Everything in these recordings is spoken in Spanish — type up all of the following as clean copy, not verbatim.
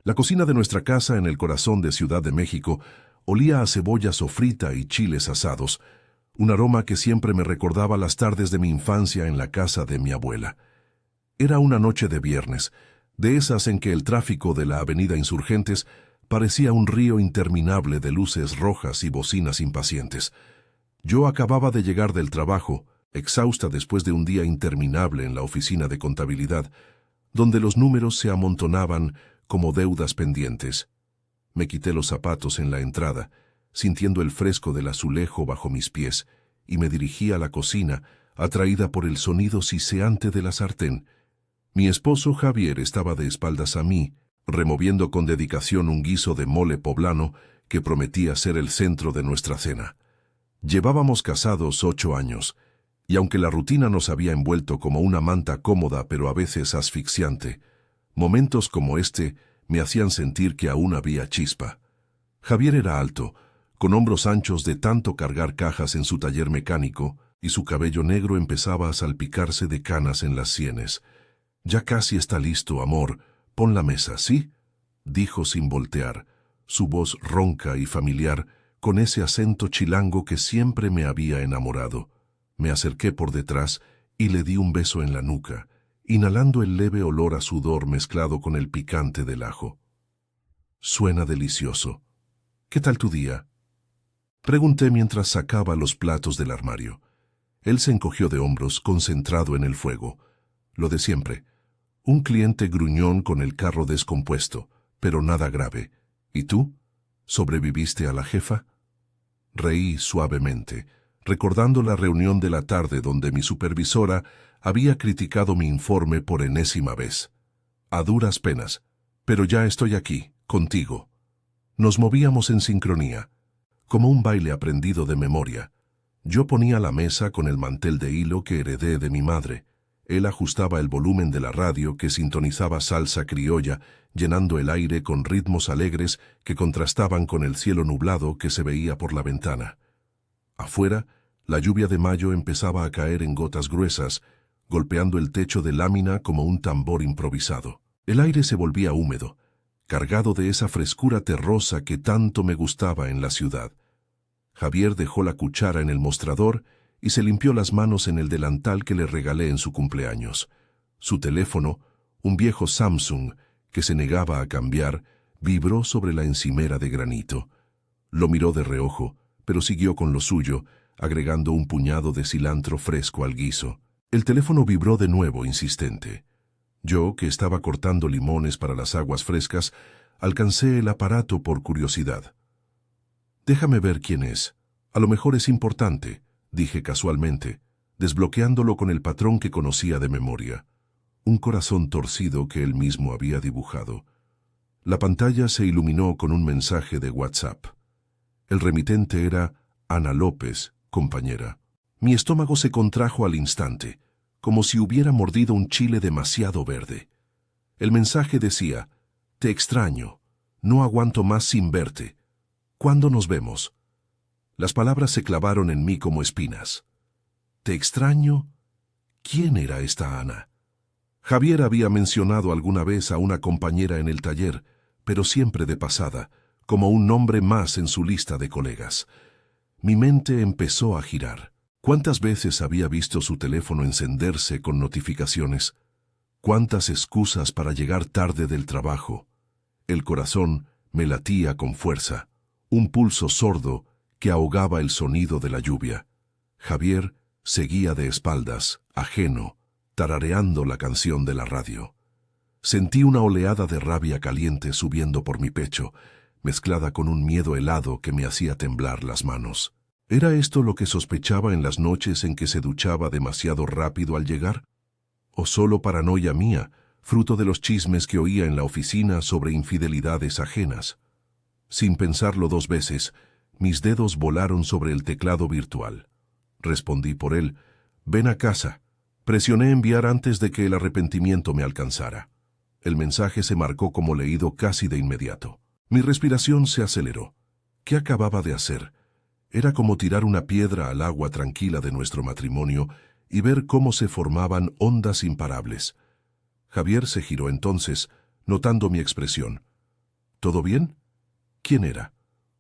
La cocina de nuestra casa en el corazón de Ciudad de México olía a cebolla sofrita y chiles asados, un aroma que siempre me recordaba las tardes de mi infancia en la casa de mi abuela. Era una noche de viernes, de esas en que el tráfico de la avenida Insurgentes parecía un río interminable de luces rojas y bocinas impacientes. Yo acababa de llegar del trabajo, exhausta después de un día interminable en la oficina de contabilidad, donde los números se amontonaban como deudas pendientes. Me quité los zapatos en la entrada, sintiendo el fresco del azulejo bajo mis pies, y me dirigí a la cocina, atraída por el sonido siseante de la sartén. Mi esposo Javier estaba de espaldas a mí, removiendo con dedicación un guiso de mole poblano que prometía ser el centro de nuestra cena. Llevábamos casados 8 años, y aunque la rutina nos había envuelto como una manta cómoda pero a veces asfixiante, momentos como este me hacían sentir que aún había chispa. Javier era alto, con hombros anchos de tanto cargar cajas en su taller mecánico, y su cabello negro empezaba a salpicarse de canas en las sienes. «Ya casi está listo, amor. Pon la mesa, ¿sí?», dijo sin voltear, su voz ronca y familiar, con ese acento chilango que siempre me había enamorado. Me acerqué por detrás y le di un beso en la nuca, inhalando el leve olor a sudor mezclado con el picante del ajo. «Suena delicioso. ¿Qué tal tu día?», pregunté mientras sacaba los platos del armario. Él se encogió de hombros, concentrado en el fuego. Lo de siempre. Un cliente gruñón con el carro descompuesto, pero nada grave. ¿Y tú? ¿Sobreviviste a la jefa? Reí suavemente, recordando la reunión de la tarde donde mi supervisora había criticado mi informe por enésima vez. A duras penas, pero ya estoy aquí, contigo. Nos movíamos en sincronía, como un baile aprendido de memoria. Yo ponía la mesa con el mantel de hilo que heredé de mi madre. Él ajustaba el volumen de la radio que sintonizaba salsa criolla, llenando el aire con ritmos alegres que contrastaban con el cielo nublado que se veía por la ventana. Afuera, la lluvia de mayo empezaba a caer en gotas gruesas, golpeando el techo de lámina como un tambor improvisado. El aire se volvía húmedo, cargado de esa frescura terrosa que tanto me gustaba en la ciudad. Javier dejó la cuchara en el mostrador y se limpió las manos en el delantal que le regalé en su cumpleaños. Su teléfono, un viejo Samsung que se negaba a cambiar, vibró sobre la encimera de granito. Lo miró de reojo, pero siguió con lo suyo, agregando un puñado de cilantro fresco al guiso. El teléfono vibró de nuevo, insistente. Yo, que estaba cortando limones para las aguas frescas, alcancé el aparato por curiosidad. «Déjame ver quién es. A lo mejor es importante», dije casualmente, desbloqueándolo con el patrón que conocía de memoria. Un corazón torcido que él mismo había dibujado. La pantalla se iluminó con un mensaje de WhatsApp. El remitente era Ana López, compañera. Mi estómago se contrajo al instante, como si hubiera mordido un chile demasiado verde. El mensaje decía: «Te extraño. No aguanto más sin verte. ¿Cuándo nos vemos?». Las palabras se clavaron en mí como espinas. «¿Te extraño?». ¿Quién era esta Ana? Javier había mencionado alguna vez a una compañera en el taller, pero siempre de pasada, como un nombre más en su lista de colegas. Mi mente empezó a girar. ¿Cuántas veces había visto su teléfono encenderse con notificaciones? ¿Cuántas excusas para llegar tarde del trabajo? El corazón me latía con fuerza, un pulso sordo que ahogaba el sonido de la lluvia. Javier seguía de espaldas, ajeno, tarareando la canción de la radio. Sentí una oleada de rabia caliente subiendo por mi pecho, mezclada con un miedo helado que me hacía temblar las manos. ¿Era esto lo que sospechaba en las noches en que se duchaba demasiado rápido al llegar? ¿O solo paranoia mía, fruto de los chismes que oía en la oficina sobre infidelidades ajenas? Sin pensarlo 2 veces, mis dedos volaron sobre el teclado virtual. Respondí por él: «Ven a casa». Presioné enviar antes de que el arrepentimiento me alcanzara. El mensaje se marcó como leído casi de inmediato. Mi respiración se aceleró. ¿Qué acababa de hacer? Era como tirar una piedra al agua tranquila de nuestro matrimonio y ver cómo se formaban ondas imparables. Javier se giró entonces, notando mi expresión. ¿Todo bien? ¿Quién era?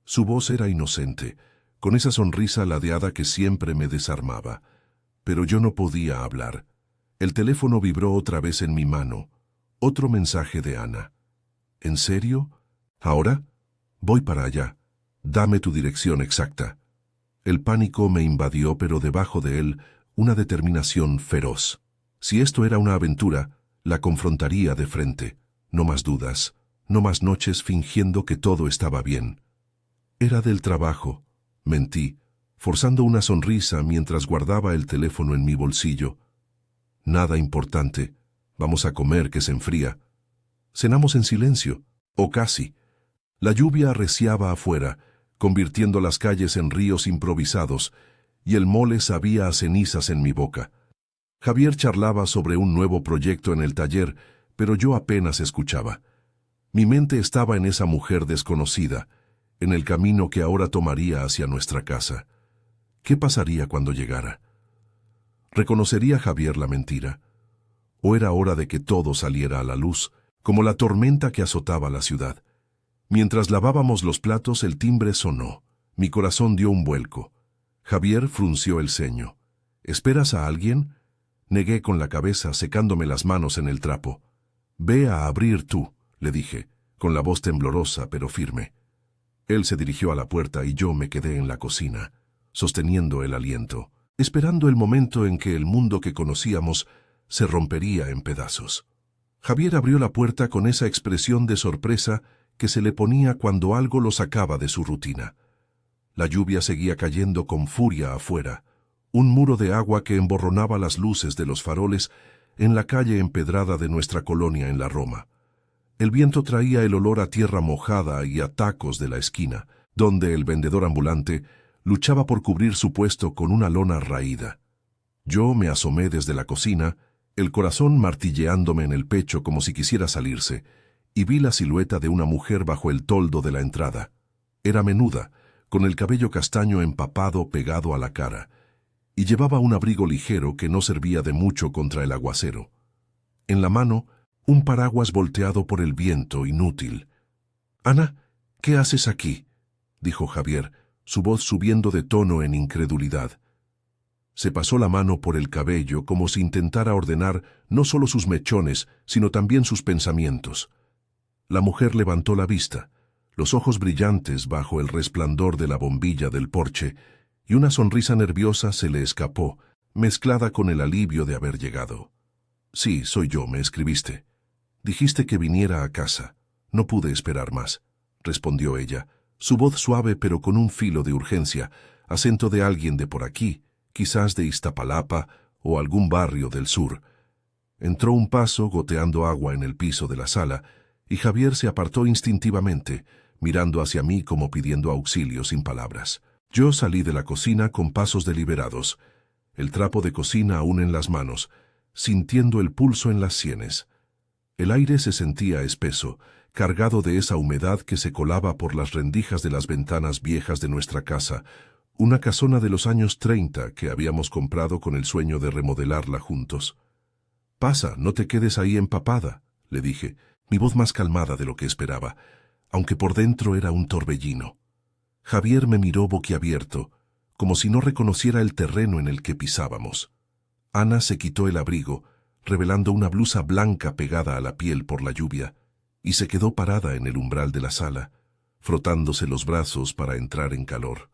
Su voz era inocente, con esa sonrisa ladeada que siempre me desarmaba. Pero yo no podía hablar. El teléfono vibró otra vez en mi mano. Otro mensaje de Ana. ¿En serio? ¿Ahora? Voy para allá. Dame tu dirección exacta. El pánico me invadió, pero debajo de él una determinación feroz. Si esto era una aventura, la confrontaría de frente. No más dudas, no más noches fingiendo que todo estaba bien. Era del trabajo, mentí, forzando una sonrisa mientras guardaba el teléfono en mi bolsillo. Nada importante. Vamos a comer que se enfría. Cenamos en silencio, o casi. La lluvia arreciaba afuera, convirtiendo las calles en ríos improvisados, y el mole sabía a cenizas en mi boca. Javier charlaba sobre un nuevo proyecto en el taller, pero yo apenas escuchaba. Mi mente estaba en esa mujer desconocida, en el camino que ahora tomaría hacia nuestra casa. ¿Qué pasaría cuando llegara? ¿Reconocería Javier la mentira? ¿O era hora de que todo saliera a la luz, como la tormenta que azotaba la ciudad? Mientras lavábamos los platos, el timbre sonó. Mi corazón dio un vuelco. Javier frunció el ceño. ¿Esperas a alguien? Negué con la cabeza, secándome las manos en el trapo. Ve a abrir tú, le dije, con la voz temblorosa pero firme. Él se dirigió a la puerta y yo me quedé en la cocina, sosteniendo el aliento, esperando el momento en que el mundo que conocíamos se rompería en pedazos. Javier abrió la puerta con esa expresión de sorpresa que se le ponía cuando algo lo sacaba de su rutina. La lluvia seguía cayendo con furia afuera, un muro de agua que emborronaba las luces de los faroles en la calle empedrada de nuestra colonia en la Roma. El viento traía el olor a tierra mojada y a tacos de la esquina, donde el vendedor ambulante luchaba por cubrir su puesto con una lona raída. Yo me asomé desde la cocina, el corazón martilleándome en el pecho como si quisiera salirse, y vi la silueta de una mujer bajo el toldo de la entrada. Era menuda, con el cabello castaño empapado pegado a la cara, y llevaba un abrigo ligero que no servía de mucho contra el aguacero. En la mano, un paraguas volteado por el viento, inútil. «Ana, ¿qué haces aquí?», dijo Javier, su voz subiendo de tono en incredulidad. Se pasó la mano por el cabello como si intentara ordenar no solo sus mechones, sino también sus pensamientos. La mujer levantó la vista, los ojos brillantes bajo el resplandor de la bombilla del porche, y una sonrisa nerviosa se le escapó, mezclada con el alivio de haber llegado. «Sí, soy yo, me escribiste. Dijiste que viniera a casa. No pude esperar más», respondió ella, su voz suave pero con un filo de urgencia, acento de alguien de por aquí, quizás de Iztapalapa o algún barrio del sur. Entró un paso goteando agua en el piso de la sala, y Javier se apartó instintivamente, mirando hacia mí como pidiendo auxilio sin palabras. Yo salí de la cocina con pasos deliberados, el trapo de cocina aún en las manos, sintiendo el pulso en las sienes. El aire se sentía espeso, cargado de esa humedad que se colaba por las rendijas de las ventanas viejas de nuestra casa, una casona de los años 30 que habíamos comprado con el sueño de remodelarla juntos. «Pasa, no te quedes ahí empapada», le dije, mi voz más calmada de lo que esperaba, aunque por dentro era un torbellino. Javier me miró boquiabierto, como si no reconociera el terreno en el que pisábamos. Ana se quitó el abrigo, revelando una blusa blanca pegada a la piel por la lluvia, y se quedó parada en el umbral de la sala, frotándose los brazos para entrar en calor.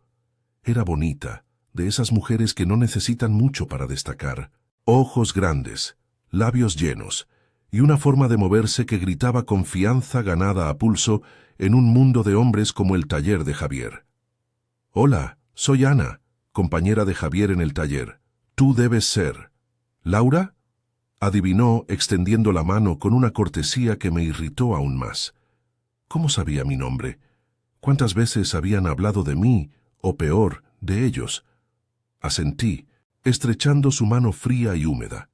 Era bonita, de esas mujeres que no necesitan mucho para destacar. Ojos grandes, labios llenos, y una forma de moverse que gritaba confianza ganada a pulso en un mundo de hombres como el taller de Javier. «Hola, soy Ana, compañera de Javier en el taller. Tú debes ser ¿Laura?», adivinó, extendiendo la mano con una cortesía que me irritó aún más. ¿Cómo sabía mi nombre? ¿Cuántas veces habían hablado de mí, o peor, de ellos? Asentí, estrechando su mano fría y húmeda.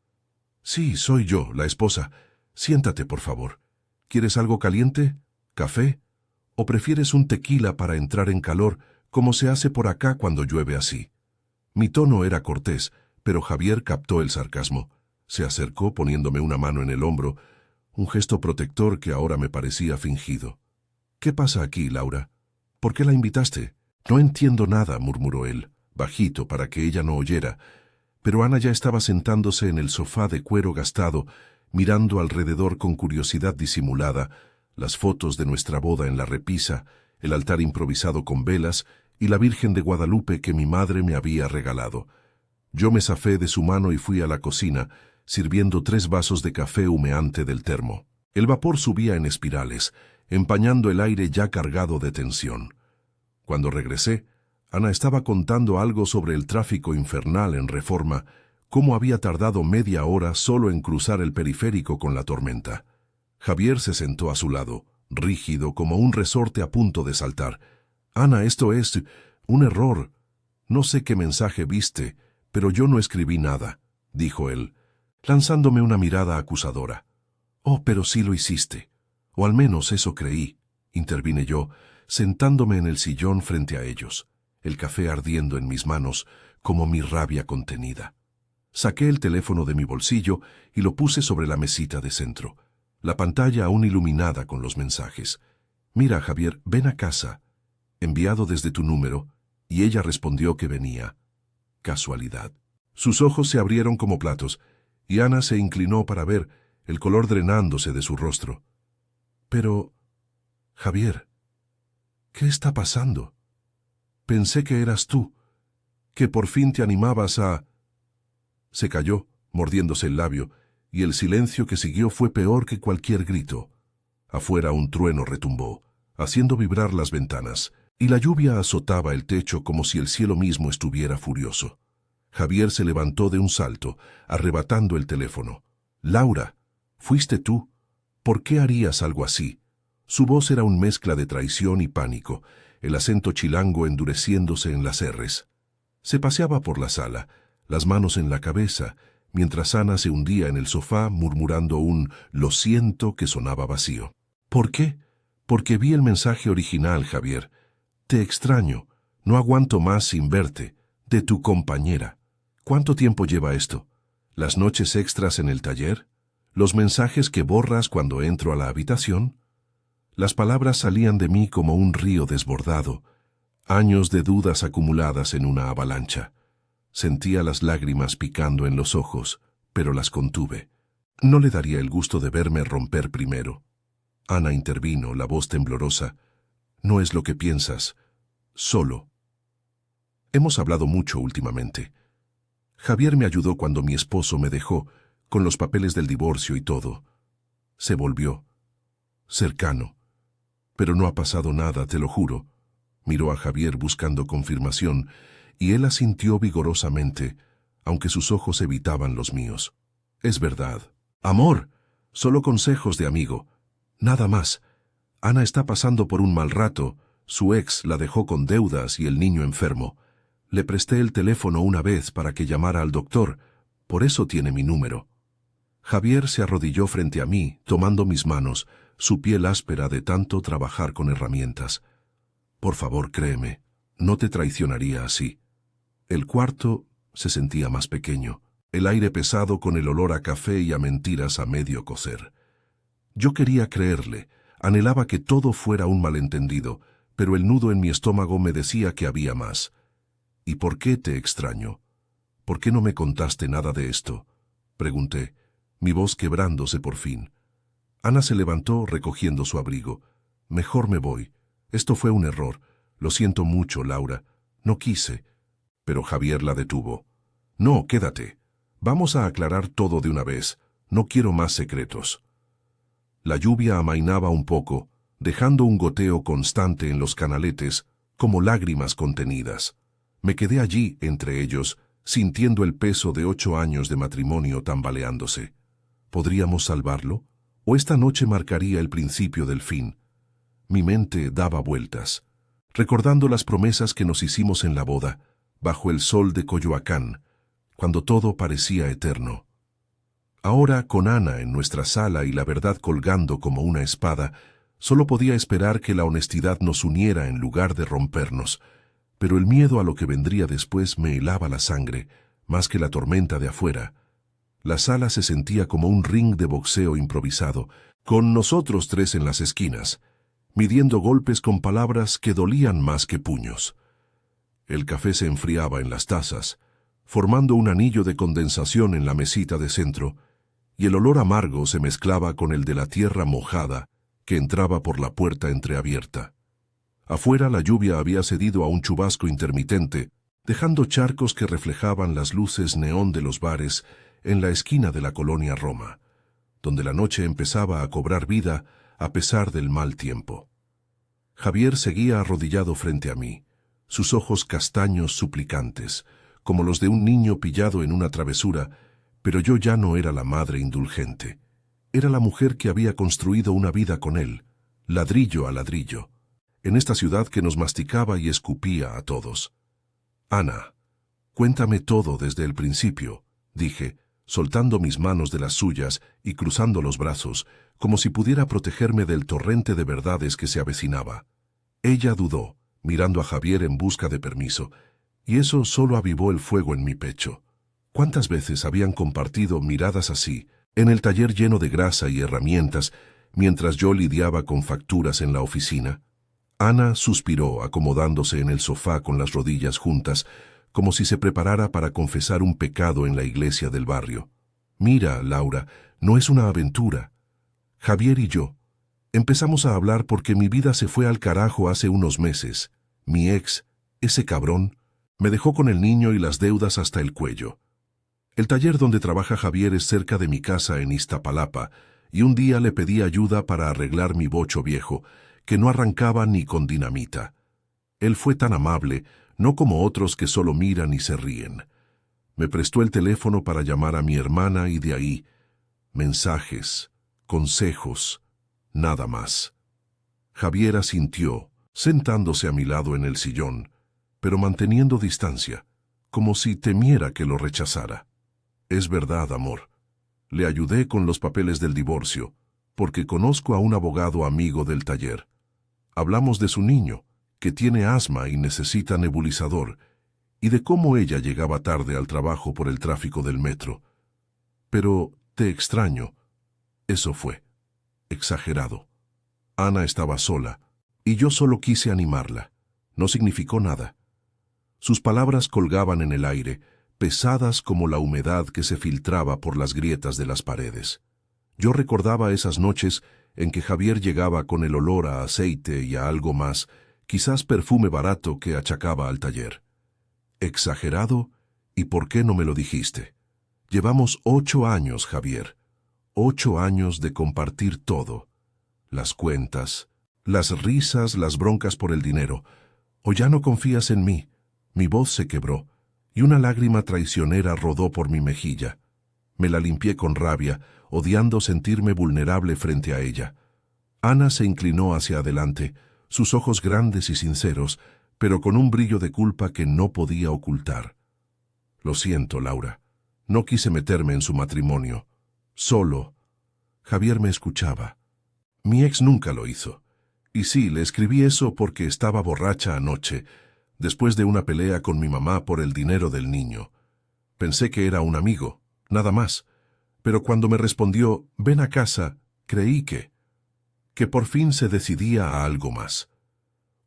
«Sí, soy yo, la esposa. Siéntate, por favor. ¿Quieres algo caliente? ¿Café? ¿O prefieres un tequila para entrar en calor, como se hace por acá cuando llueve así?» Mi tono era cortés, pero Javier captó el sarcasmo. Se acercó poniéndome una mano en el hombro, un gesto protector que ahora me parecía fingido. ¿Qué pasa aquí, Laura? ¿Por qué la invitaste? No entiendo nada, murmuró él, bajito para que ella no oyera, pero Ana ya estaba sentándose en el sofá de cuero gastado, mirando alrededor con curiosidad disimulada, las fotos de nuestra boda en la repisa, el altar improvisado con velas y la Virgen de Guadalupe que mi madre me había regalado. Yo me zafé de su mano y fui a la cocina, sirviendo 3 vasos de café humeante del termo. El vapor subía en espirales, empañando el aire ya cargado de tensión. Cuando regresé, Ana estaba contando algo sobre el tráfico infernal en Reforma, cómo había tardado media hora solo en cruzar el periférico con la tormenta. Javier se sentó a su lado, rígido como un resorte a punto de saltar. «Ana, esto es un error. No sé qué mensaje viste, pero yo no escribí nada», dijo él, lanzándome una mirada acusadora. «Oh, pero sí lo hiciste. O al menos eso creí», intervine yo, sentándome en el sillón frente a ellos, el café ardiendo en mis manos como mi rabia contenida. Saqué el teléfono de mi bolsillo y lo puse sobre la mesita de centro, la pantalla aún iluminada con los mensajes. «Mira, Javier, ven a casa. Enviado desde tu número», y ella respondió que venía. Casualidad. Sus ojos se abrieron como platos, y Ana se inclinó para ver, el color drenándose de su rostro. «Pero, Javier, ¿qué está pasando? Pensé que eras tú, que por fin te animabas a...» Se calló, mordiéndose el labio, y el silencio que siguió fue peor que cualquier grito. Afuera un trueno retumbó, haciendo vibrar las ventanas, y la lluvia azotaba el techo como si el cielo mismo estuviera furioso. Javier se levantó de un salto, arrebatando el teléfono. «Laura, fuiste tú. ¿Por qué harías algo así?» Su voz era una mezcla de traición y pánico, el acento chilango endureciéndose en las R's. Se paseaba por la sala, las manos en la cabeza, mientras Ana se hundía en el sofá murmurando un «lo siento» que sonaba vacío. «¿Por qué?» «Porque vi el mensaje original, Javier. Te extraño. No aguanto más sin verte. De tu compañera». «¿Cuánto tiempo lleva esto? ¿Las noches extras en el taller? ¿Los mensajes que borras cuando entro a la habitación?» Las palabras salían de mí como un río desbordado, años de dudas acumuladas en una avalancha. Sentía las lágrimas picando en los ojos, pero las contuve. No le daría el gusto de verme romper primero. Ana intervino, la voz temblorosa. «No es lo que piensas. Solo. Hemos hablado mucho últimamente. Javier me ayudó cuando mi esposo me dejó, con los papeles del divorcio y todo. Se volvió cercano. Pero no ha pasado nada, te lo juro». Miró a Javier buscando confirmación, y él asintió vigorosamente, aunque sus ojos evitaban los míos. «Es verdad. Amor, solo consejos de amigo. Nada más. Ana está pasando por un mal rato. Su ex la dejó con deudas y el niño enfermo. Le presté el teléfono una vez para que llamara al doctor, por eso tiene mi número». Javier se arrodilló frente a mí, tomando mis manos, su piel áspera de tanto trabajar con herramientas. «Por favor, créeme, no te traicionaría así». El cuarto se sentía más pequeño, el aire pesado con el olor a café y a mentiras a medio cocer. Yo quería creerle, anhelaba que todo fuera un malentendido, pero el nudo en mi estómago me decía que había más. «¿Y por qué te extraño? ¿Por qué no me contaste nada de esto?», pregunté, mi voz quebrándose por fin. Ana se levantó recogiendo su abrigo. «Mejor me voy. Esto fue un error. Lo siento mucho, Laura. No quise». Pero Javier la detuvo. «No, quédate. Vamos a aclarar todo de una vez. No quiero más secretos». La lluvia amainaba un poco, dejando un goteo constante en los canaletes, como lágrimas contenidas. Me quedé allí, entre ellos, sintiendo el peso de 8 años de matrimonio tambaleándose. ¿Podríamos salvarlo? ¿O esta noche marcaría el principio del fin? Mi mente daba vueltas, recordando las promesas que nos hicimos en la boda, bajo el sol de Coyoacán, cuando todo parecía eterno. Ahora, con Ana en nuestra sala y la verdad colgando como una espada, solo podía esperar que la honestidad nos uniera en lugar de rompernos, pero el miedo a lo que vendría después me helaba la sangre, más que la tormenta de afuera. La sala se sentía como un ring de boxeo improvisado, con nosotros 3 en las esquinas. midiendo golpes con palabras que dolían más que puños. El café se enfriaba en las tazas, formando un anillo de condensación en la mesita de centro, y el olor amargo se mezclaba con el de la tierra mojada que entraba por la puerta entreabierta. Afuera la lluvia había cedido a un chubasco intermitente, dejando charcos que reflejaban las luces neón de los bares en la esquina de la colonia Roma, donde la noche empezaba a cobrar vida a pesar del mal tiempo. Javier seguía arrodillado frente a mí, sus ojos castaños suplicantes, como los de un niño pillado en una travesura, pero yo ya no era la madre indulgente. Era la mujer que había construido una vida con él, ladrillo a ladrillo, en esta ciudad que nos masticaba y escupía a todos. Ana, cuéntame todo desde el principio, dije, soltando mis manos de las suyas y cruzando los brazos, como si pudiera protegerme del torrente de verdades que se avecinaba. Ella dudó, mirando a Javier en busca de permiso, y eso solo avivó el fuego en mi pecho. ¿Cuántas veces habían compartido miradas así, en el taller lleno de grasa y herramientas, mientras yo lidiaba con facturas en la oficina? Ana suspiró, acomodándose en el sofá con las rodillas juntas, como si se preparara para confesar un pecado en la iglesia del barrio. Mira, Laura, no es una aventura. Javier y yo empezamos a hablar porque mi vida se fue al carajo hace unos meses. Mi ex, ese cabrón, me dejó con el niño y las deudas hasta el cuello. El taller donde trabaja Javier es cerca de mi casa en Iztapalapa, y un día le pedí ayuda para arreglar mi bocho viejo, que no arrancaba ni con dinamita. Él fue tan amable, no como otros que solo miran y se ríen. Me prestó el teléfono para llamar a mi hermana y de ahí, mensajes, consejos, nada más. Javier asintió, sentándose a mi lado en el sillón, pero manteniendo distancia, como si temiera que lo rechazara. Es verdad, amor. Le ayudé con los papeles del divorcio, porque conozco a un abogado amigo del taller. Hablamos de su niño, que tiene asma y necesita nebulizador, y de cómo ella llegaba tarde al trabajo por el tráfico del metro. Pero te extraño. Eso fue. Exagerado. Ana estaba sola, y yo solo quise animarla. No significó nada. Sus palabras colgaban en el aire, pesadas como la humedad que se filtraba por las grietas de las paredes. Yo recordaba esas noches en que Javier llegaba con el olor a aceite y a algo más, quizás perfume barato que achacaba al taller. ¿Exagerado? ¿Y por qué no me lo dijiste? Llevamos 8 años, Javier. 8 años de compartir todo. Las cuentas, las risas, las broncas por el dinero. ¿O ya no confías en mí? Mi voz se quebró, y una lágrima traicionera rodó por mi mejilla. Me la limpié con rabia, odiando sentirme vulnerable frente a ella. Ana se inclinó hacia adelante, sus ojos grandes y sinceros, pero con un brillo de culpa que no podía ocultar. Lo siento, Laura. No quise meterme en su matrimonio. Solo. Javier me escuchaba. Mi ex nunca lo hizo. Y sí, le escribí eso porque estaba borracha anoche, después de una pelea con mi mamá por el dinero del niño. Pensé que era un amigo, nada más. Pero cuando me respondió, ven a casa, creí que por fin se decidía a algo más.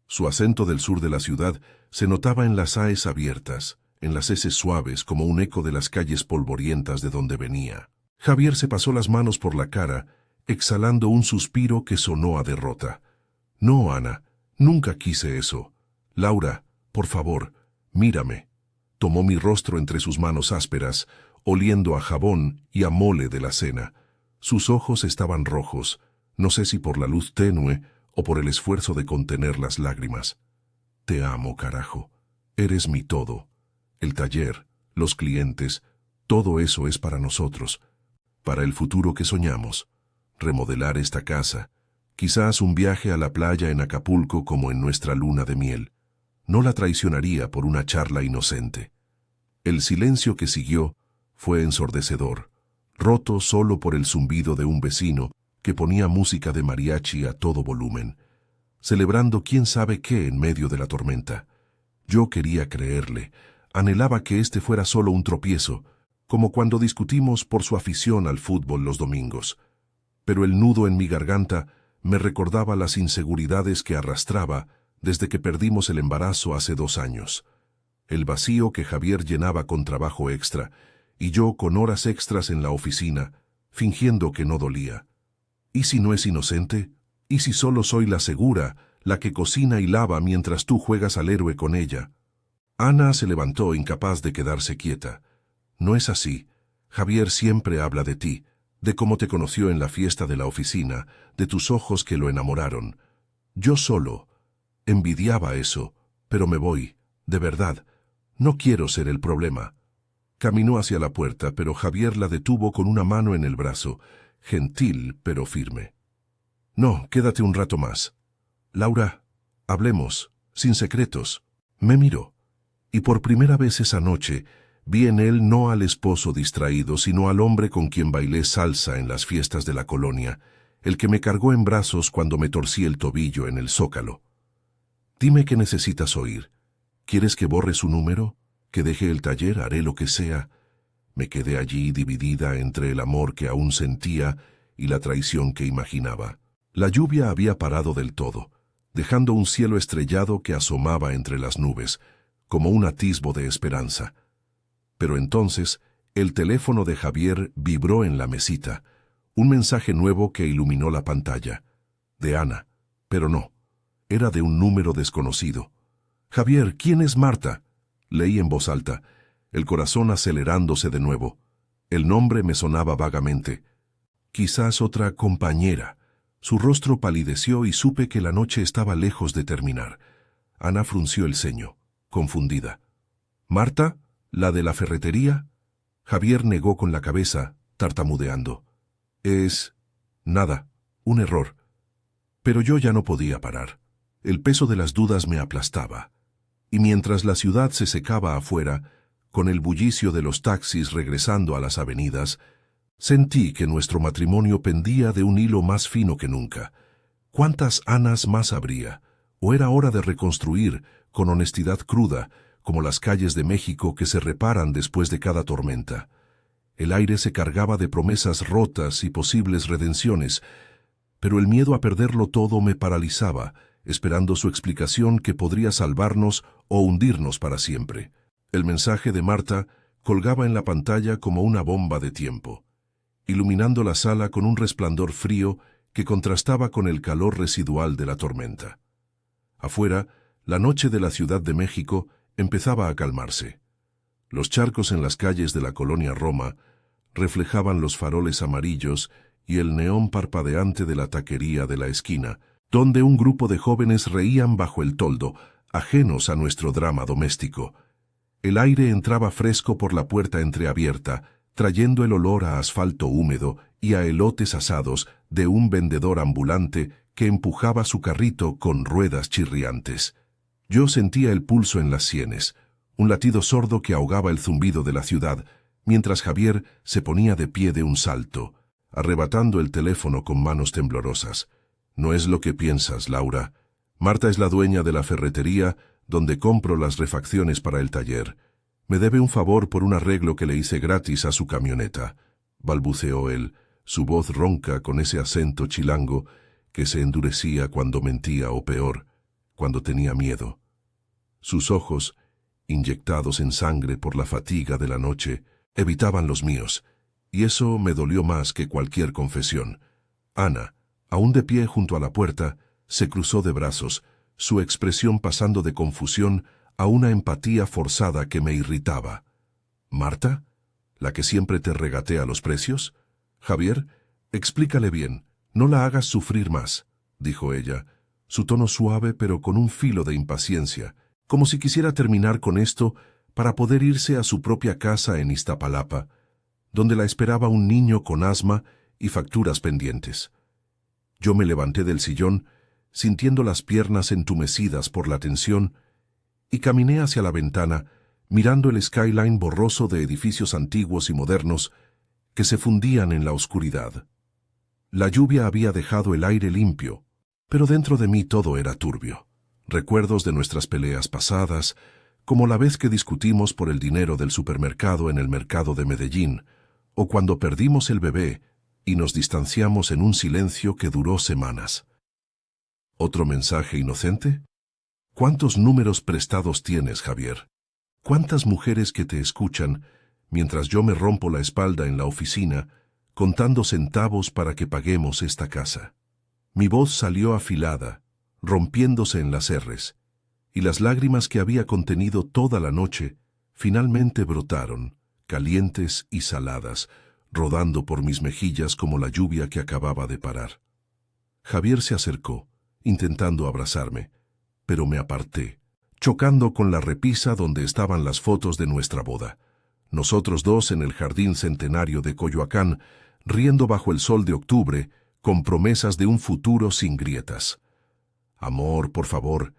Su acento del sur de la ciudad se notaba en las aes abiertas, en las eses suaves como un eco de las calles polvorientas de donde venía. Javier se pasó las manos por la cara, exhalando un suspiro que sonó a derrota. No, Ana, nunca quise eso. Laura, por favor, mírame. Tomó mi rostro entre sus manos ásperas, oliendo a jabón y a mole de la cena. Sus ojos estaban rojos, no sé si por la luz tenue o por el esfuerzo de contener las lágrimas. Te amo, carajo. Eres mi todo. El taller, los clientes, todo eso es para nosotros, para el futuro que soñamos. Remodelar esta casa, quizás un viaje a la playa en Acapulco como en nuestra luna de miel. No la traicionaría por una charla inocente. El silencio que siguió fue ensordecedor, roto solo por el zumbido de un vecino que ponía música de mariachi a todo volumen, celebrando quién sabe qué en medio de la tormenta. Yo quería creerle, anhelaba que este fuera solo un tropiezo, como cuando discutimos por su afición al fútbol los domingos. Pero el nudo en mi garganta me recordaba las inseguridades que arrastraba desde que perdimos el embarazo hace 2 años. El vacío que Javier llenaba con trabajo extra, y yo con horas extras en la oficina, fingiendo que no dolía. ¿Y si no es inocente? ¿Y si solo soy la segura, la que cocina y lava mientras tú juegas al héroe con ella? Ana se levantó, incapaz de quedarse quieta. No es así. Javier siempre habla de ti, de cómo te conoció en la fiesta de la oficina, de tus ojos que lo enamoraron. Yo solo envidiaba eso, pero me voy, de verdad. No quiero ser el problema. Caminó hacia la puerta, pero Javier la detuvo con una mano en el brazo, gentil pero firme. No, quédate un rato más. Laura, hablemos, sin secretos. Me miró, y por primera vez esa noche vi en él no al esposo distraído, sino al hombre con quien bailé salsa en las fiestas de la colonia, el que me cargó en brazos cuando me torcí el tobillo en el Zócalo. Dime qué necesitas oír. ¿Quieres que borre su número? ¿Que deje el taller? Haré lo que sea. Me quedé allí dividida entre el amor que aún sentía y la traición que imaginaba. La lluvia había parado del todo, dejando un cielo estrellado que asomaba entre las nubes, como un atisbo de esperanza. Pero entonces, el teléfono de Javier vibró en la mesita, un mensaje nuevo que iluminó la pantalla. De Ana, pero no, era de un número desconocido. Javier, ¿quién es Marta? Leí en voz alta, el corazón acelerándose de nuevo. El nombre me sonaba vagamente. Quizás otra compañera. Su rostro palideció y supe que la noche estaba lejos de terminar. Ana frunció el ceño, confundida. ¿Marta? ¿La de la ferretería? Javier negó con la cabeza, tartamudeando. Es... nada, un error. Pero yo ya no podía parar. El peso de las dudas me aplastaba. Y mientras la ciudad se secaba afuera, con el bullicio de los taxis regresando a las avenidas, sentí que nuestro matrimonio pendía de un hilo más fino que nunca. ¿Cuántas Anas más habría? ¿O era hora de reconstruir, con honestidad cruda, como las calles de México que se reparan después de cada tormenta? El aire se cargaba de promesas rotas y posibles redenciones, pero el miedo a perderlo todo me paralizaba, esperando su explicación que podría salvarnos o hundirnos para siempre. El mensaje de Marta colgaba en la pantalla como una bomba de tiempo, iluminando la sala con un resplandor frío que contrastaba con el calor residual de la tormenta. Afuera, la noche de la Ciudad de México empezaba a calmarse. Los charcos en las calles de la colonia Roma reflejaban los faroles amarillos y el neón parpadeante de la taquería de la esquina, donde un grupo de jóvenes reían bajo el toldo, ajenos a nuestro drama doméstico. El aire entraba fresco por la puerta entreabierta, trayendo el olor a asfalto húmedo y a elotes asados de un vendedor ambulante que empujaba su carrito con ruedas chirriantes. Yo sentía el pulso en las sienes, un latido sordo que ahogaba el zumbido de la ciudad, mientras Javier se ponía de pie de un salto, arrebatando el teléfono con manos temblorosas. No es lo que piensas, Laura. Marta es la dueña de la ferretería donde compro las refacciones para el taller. Me debe un favor por un arreglo que le hice gratis a su camioneta, balbuceó él, su voz ronca con ese acento chilango que se endurecía cuando mentía o peor, cuando tenía miedo. Sus ojos, inyectados en sangre por la fatiga de la noche, evitaban los míos, y eso me dolió más que cualquier confesión. Ana, aún de pie junto a la puerta, se cruzó de brazos, su expresión pasando de confusión a una empatía forzada que me irritaba. ¿Marta? ¿La que siempre te regatea los precios? Javier, explícale bien, no la hagas sufrir más, dijo ella, su tono suave pero con un filo de impaciencia, como si quisiera terminar con esto para poder irse a su propia casa en Iztapalapa, donde la esperaba un niño con asma y facturas pendientes. Yo me levanté del sillón, sintiendo las piernas entumecidas por la tensión, y caminé hacia la ventana, mirando el skyline borroso de edificios antiguos y modernos que se fundían en la oscuridad. La lluvia había dejado el aire limpio, pero dentro de mí todo era turbio. Recuerdos de nuestras peleas pasadas, como la vez que discutimos por el dinero del supermercado en el mercado de Medellín, o cuando perdimos el bebé y nos distanciamos en un silencio que duró semanas. ¿Otro mensaje inocente? ¿Cuántos números prestados tienes, Javier? ¿Cuántas mujeres que te escuchan mientras yo me rompo la espalda en la oficina contando centavos para que paguemos esta casa? Mi voz salió afilada, rompiéndose en las erres, y las lágrimas que había contenido toda la noche finalmente brotaron, calientes y saladas, rodando por mis mejillas como la lluvia que acababa de parar. Javier se acercó, intentando abrazarme, pero me aparté, chocando con la repisa donde estaban las fotos de nuestra boda. Nosotros dos en el jardín centenario de Coyoacán, riendo bajo el sol de octubre, con promesas de un futuro sin grietas. Amor, por favor,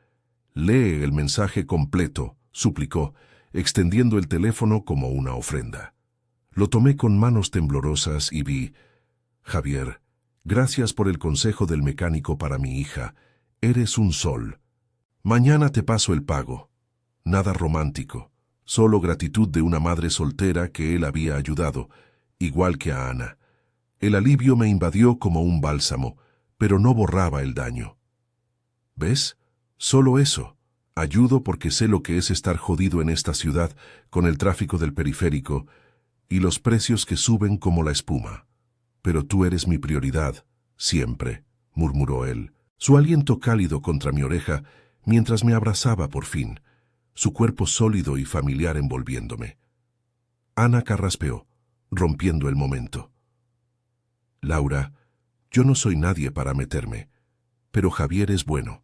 lee el mensaje completo, suplicó, extendiendo el teléfono como una ofrenda. Lo tomé con manos temblorosas y vi: Javier, gracias por el consejo del mecánico para mi hija. Eres un sol. Mañana te paso el pago. Nada romántico, solo gratitud de una madre soltera que él había ayudado, igual que a Ana. El alivio me invadió como un bálsamo, pero no borraba el daño. ¿Ves? Solo eso. Ayudo porque sé lo que es estar jodido en esta ciudad con el tráfico del periférico y los precios que suben como la espuma. Pero tú eres mi prioridad, siempre, murmuró él, su aliento cálido contra mi oreja mientras me abrazaba por fin, su cuerpo sólido y familiar envolviéndome. Ana carraspeó, rompiendo el momento. Laura, yo no soy nadie para meterme, pero Javier es bueno,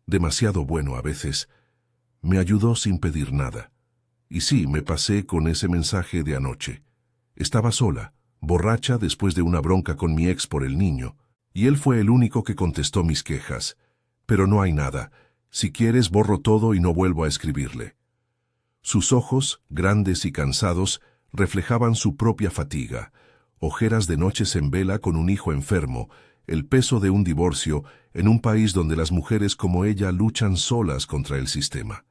demasiado bueno a veces. Me ayudó sin pedir nada. Y sí, me pasé con ese mensaje de anoche. Estaba sola, borracha después de una bronca con mi ex por el niño, y él fue el único que contestó mis quejas. Pero no hay nada. Si quieres, borro todo y no vuelvo a escribirle. Sus ojos, grandes y cansados, reflejaban su propia fatiga, ojeras de noches en vela con un hijo enfermo, el peso de un divorcio en un país donde las mujeres como ella luchan solas contra el sistema.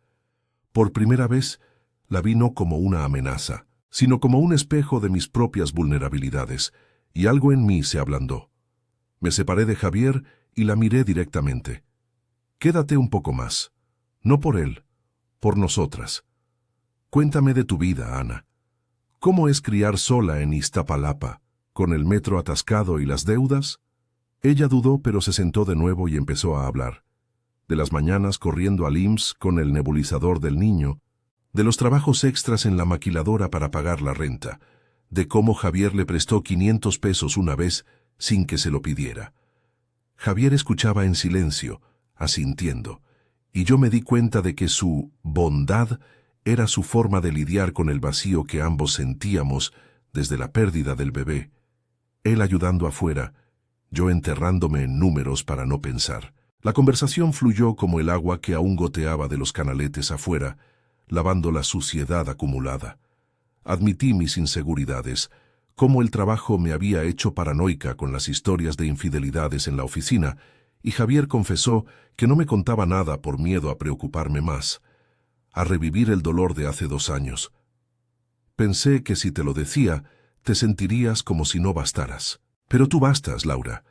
Por primera vez, la vi no como una amenaza, sino como un espejo de mis propias vulnerabilidades, y algo en mí se ablandó. Me separé de Javier y la miré directamente. Quédate un poco más. No por él, por nosotras. Cuéntame de tu vida, Ana. ¿Cómo es criar sola en Iztapalapa, con el metro atascado y las deudas? Ella dudó, pero se sentó de nuevo y empezó a hablar. De las mañanas corriendo al IMSS con el nebulizador del niño, de los trabajos extras en la maquiladora para pagar la renta, de cómo Javier le prestó 500 pesos una vez sin que se lo pidiera. Javier escuchaba en silencio, asintiendo, y yo me di cuenta de que su bondad era su forma de lidiar con el vacío que ambos sentíamos desde la pérdida del bebé. Él ayudando afuera, yo enterrándome en números para no pensar. La conversación fluyó como el agua que aún goteaba de los canaletes afuera, lavando la suciedad acumulada. Admití mis inseguridades, cómo el trabajo me había hecho paranoica con las historias de infidelidades en la oficina, y Javier confesó que no me contaba nada por miedo a preocuparme más, a revivir el dolor de hace 2 años. Pensé que si te lo decía, te sentirías como si no bastaras. Pero tú bastas, Laura.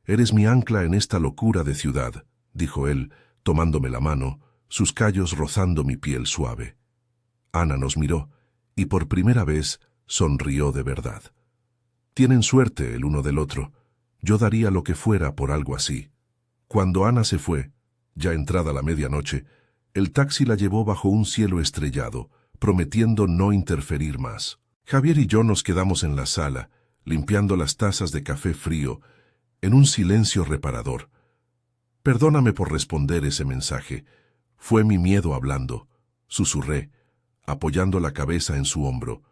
Eres mi ancla en esta locura de ciudad, dijo él, tomándome la mano, sus callos rozando mi piel suave. Ana nos miró, y por primera vez sonrió de verdad. Tienen suerte el uno del otro. Yo daría lo que fuera por algo así. Cuando Ana se fue, ya entrada la medianoche, el taxi la llevó bajo un cielo estrellado, prometiendo no interferir más. Javier y yo nos quedamos en la sala, limpiando las tazas de café frío, en un silencio reparador. Perdóname por responder ese mensaje. Fue mi miedo hablando, susurré, apoyando la cabeza en su hombro.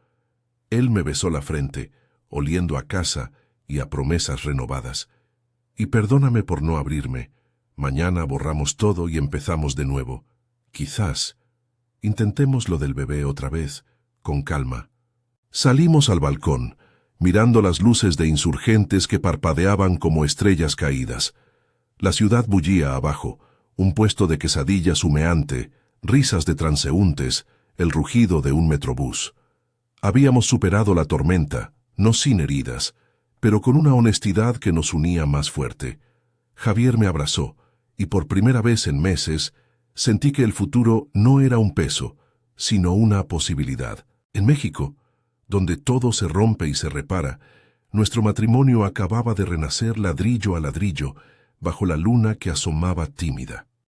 Él me besó la frente, oliendo a casa y a promesas renovadas. Y perdóname por no abrirme. Mañana borramos todo y empezamos de nuevo. Quizás intentemos lo del bebé otra vez, con calma. Salimos al balcón, mirando las luces de Insurgentes que parpadeaban como estrellas caídas. La ciudad bullía abajo, un puesto de quesadillas humeante, risas de transeúntes, el rugido de un metrobús. Habíamos superado la tormenta, no sin heridas, pero con una honestidad que nos unía más fuerte. Javier me abrazó, y por primera vez en meses sentí que el futuro no era un peso, sino una posibilidad. En México, donde todo se rompe y se repara, nuestro matrimonio acababa de renacer ladrillo a ladrillo bajo la luna que asomaba tímida.